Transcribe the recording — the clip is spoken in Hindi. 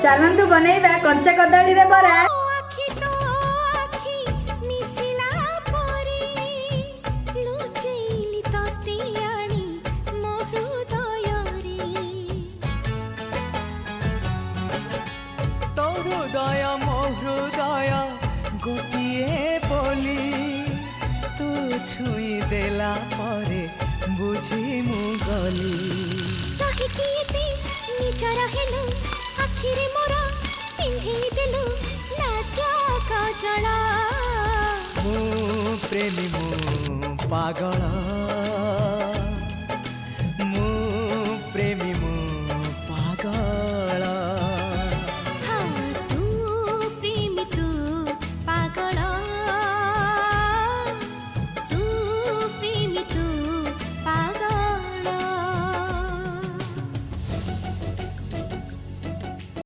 चलतु बनैबा कंचा कदली रे बरा। गोटिए बोली तू छुई देला परे बुझी मु गली सहिकीते निचर हेलु आखिरे मोर पिंधेई देलु नाच कजला मु प्रेमी मु पागल